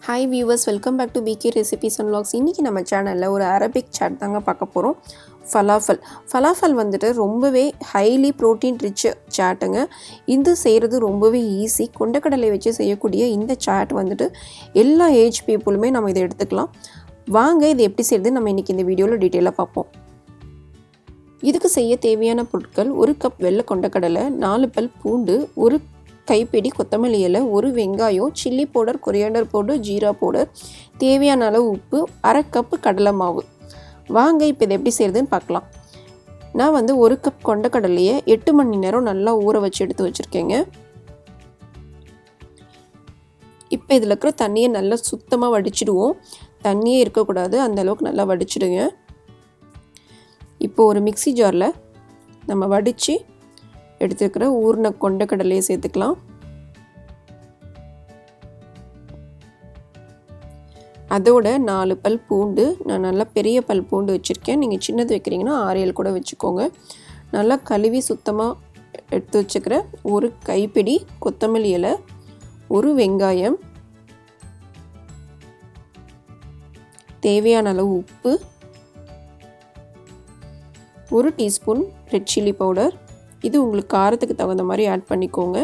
Hi viewers, welcome back to PK recipes and vlogs. இன்றைக்கி நம்ம சேனலில் ஒரு அரபிக் சாட் தாங்க பார்க்க போகிறோம். ஃபலாஃபல் வந்துட்டு ரொம்பவே ஹைலி ப்ரோட்டீன் ரிச் சாட்டுங்க. இது செய்கிறது ரொம்பவே ஈஸி. கொண்டக்கடலை வச்சு செய்யக்கூடிய இந்த சாட் வந்துட்டு எல்லா ஏஜ் பீப்புளுமே நம்ம இதை எடுத்துக்கலாம். வாங்க இது எப்படி செய்கிறது நம்ம இன்றைக்கி இந்த வீடியோவில் டீட்டெயிலாக பார்ப்போம். இதுக்கு செய்ய தேவையான பொருட்கள்: 1 கப் வெள்ளை கொண்டக்கடலை, 4 பல் பூண்டு, 1 கைப்பிடி கொத்தமல்லி இலை, 1 வெங்காயம், chilli powder, coriander powder, jeera powder, தேவையான அளவு உப்பு, 1/2 கப்பு கடலை மாவு. வாங்க இப்போ இதை எப்படி செய்கிறதுன்னு பார்க்கலாம். நான் 1 கப் கொண்டக்கடலையை 8 மணி நேரம் நல்லா ஊற வச்சு எடுத்து வச்சுருக்கேங்க. இப்போ இதில் இருக்கிற தண்ணியை நல்லா சுத்தமாக வடிச்சிடுவோம். தண்ணியே இருக்கக்கூடாது, அந்தளவுக்கு நல்லா வடிச்சிடுங்க. இப்போ ஒரு மிக்சி ஜாரில் நம்ம வடித்து எடுத்துருக்கிற ஊறின கொண்டக்கடலையை சேர்த்துக்கலாம். அதோட 4 பல் பூண்டு, நான் நல்லா பெரிய பல் பூண்டு வச்சுருக்கேன். நீங்கள் சின்னது வைக்கிறீங்கன்னா 6-7 கூட வச்சுக்கோங்க. நல்லா கழுவி சுத்தமாக எடுத்து வச்சுக்கிற 1 கைப்பிடி கொத்தமல்லி இலை, 1 வெங்காயம், தேவையான அளவு உப்பு, 1 டீஸ்பூன் ரெட் சில்லி பவுடர், இது உங்களுக்கு காரத்துக்கு தகுந்த மாதிரி ஆட் பண்ணிக்கோங்க,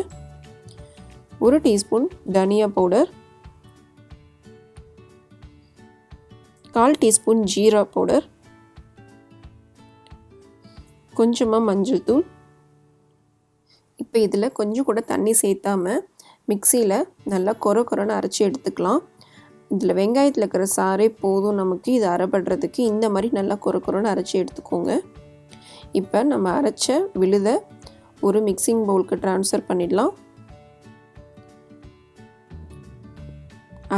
1 டீஸ்பூன் தனியா பவுடர், 1/4 டீஸ்பூன் ஜீரா பவுடர், கொஞ்சமாக மஞ்சள் தூள். இப்போ இதில் கொஞ்சம் கூட தண்ணி சேர்த்தாமல் மிக்சியில் நல்லா கொரன்னு அரைச்சி எடுத்துக்கலாம். இதில் வெங்காயத்தில் இருக்கிற சாரே போதும் நமக்கு இது அரைப்படுறதுக்கு. இந்த மாதிரி நல்லா கொரன்னு அரைச்சி எடுத்துக்கோங்க. இப்போ நம்ம அரைச்ச விழுதை ஒரு மிக்சிங் பவுலுக்கு ட்ரான்ஸ்ஃபர் பண்ணிடலாம்.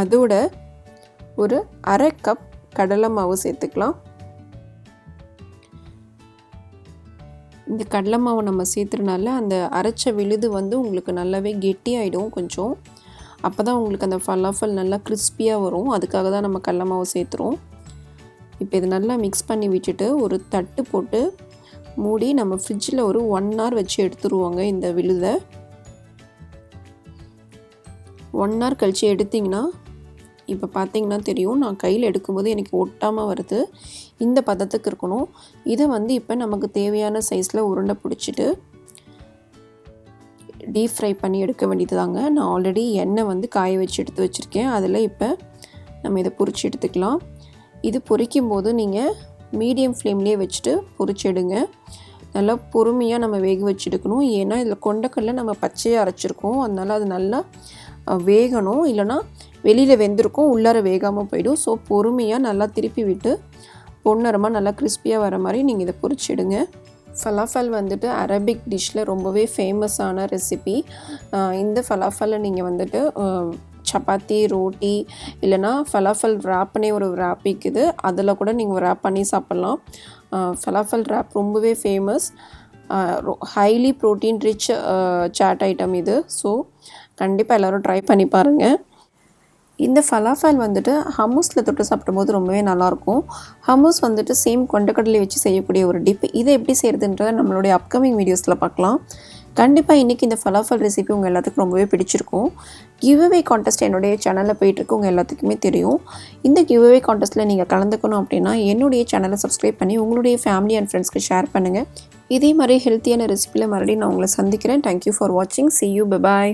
அதோட ஒரு 1/2 கப் கடலை மாவு சேர்த்துக்கலாம். இந்த கடலை மாவு நம்ம சேர்த்துறனால அந்த அரைச்ச விழுது உங்களுக்கு நல்லாவே கெட்டியாயிடும் கொஞ்சம். அப்போ தான் உங்களுக்கு அந்த ஃபலாஃபல் நல்லா கிறிஸ்பியாக வரும். அதுக்காக தான் நம்ம கடலை மாவு சேர்த்துறோம். இப்போ இது நல்லா மிக்ஸ் பண்ணி விட்டுட்டு ஒரு தட்டு போட்டு மூடி நம்ம ஃப்ரிட்ஜில் ஒரு 1 hour வச்சு எடுத்துருவோங்க. இந்த விழுதை 1 hour கழித்து எடுத்திங்கன்னா இப்போ பார்த்தீங்கன்னா தெரியும், நான் கையில் எடுக்கும்போது எனக்கு ஒட்டாமல் வருது. இந்த பதத்துக்கு இருக்கணும். இதை இப்போ நமக்கு தேவையான சைஸில் உருண்டை பிடிச்சிட்டு டீப் ஃப்ரை பண்ணி எடுக்க வேண்டியது தாங்க. நான் ஆல்ரெடி எண்ணெய் காய வச்சு எடுத்து வச்சுருக்கேன். அதில் இப்போ நம்ம இதை பொரிச்சு எடுத்துக்கலாம். இது பொரிக்கும் போது நீங்கள் மீடியம் ஃப்ளேம்லேயே வச்சுட்டு பொரிச்சு எடுங்க. நல்லா பொறுமையாக நம்ம வேக வச்சு எடுக்கணும். ஏன்னா இதில் கொண்டக்கடலை நம்ம பச்சையாக அரைச்சிருக்கோம். அதனால் அது நல்லா வேகணும். இல்லைனா வெளியில் வெந்திருக்கும், உள்ளார வேகாமல் போயிடும். ஸோ பொறுமையாக நல்லா திருப்பி விட்டு பொன்னரமாக நல்லா கிறிஸ்பியாக வர மாதிரி நீங்கள் இதை பொரிச்சிடுங்க. ஃபலாஃபல் அரபிக் டிஷ்ஷில் ரொம்பவே ஃபேமஸான ரெசிபி. இந்த ஃபலாஃபலை நீங்கள் சப்பாத்தி, ரோட்டி, இல்லைனா ஃபலாஃபல் ரேப்னே ஒரு ரேப் விற்குது, அதில் கூட நீங்கள் ரேப் பண்ணி சாப்பிட்லாம். ஃபலாஃபல் ரேப் ரொம்பவே famous. Highly protein rich chaat item இது. ஸோ கண்டிப்பாக எல்லோரும் ட்ரை பண்ணி பாருங்கள். இந்த ஃபலாஃபல் ஹம்மூஸில் தொட்டு சாப்பிடும்போது ரொம்பவே நல்லாயிருக்கும். ஹம்மூஸ் சேம் கொண்டக்கடலை வச்சு செய்யக்கூடிய ஒரு டிப். இதை எப்படி செய்கிறதுன்றதை நம்மளுடைய அப்கமிங் வீடியோஸில் பார்க்கலாம். கண்டிப்பாக இன்றைக்கி இந்த ஃபலாஃபல் ரெசிபி உங்கள் எல்லாத்துக்கும் ரொம்பவே பிடிச்சிருக்கும். கிவ்அவே கான்டெஸ்ட் என்னுடைய சேனலில் போயிட்டுருக்கு, உங்கள் எல்லாத்துக்குமே தெரியும். இந்த கிவ்அவே கான்டெஸ்ட்டில் நீங்கள் கலந்துக்கணும் அப்படின்னா என்னுடைய சேனலை சப்ஸ்கிரைப் பண்ணி உங்களுடைய ஃபேமிலி அண்ட் ஃப்ரெண்ட்ஸ்க்கு ஷேர் பண்ணுங்கள். இதே மாதிரி ஹெல்த்தியான ரெசிபியில் மறுபடியும் நான் உங்களை சந்திக்கிறேன். தேங்க்யூ ஃபார் வாட்சிங். See you. Bye bye.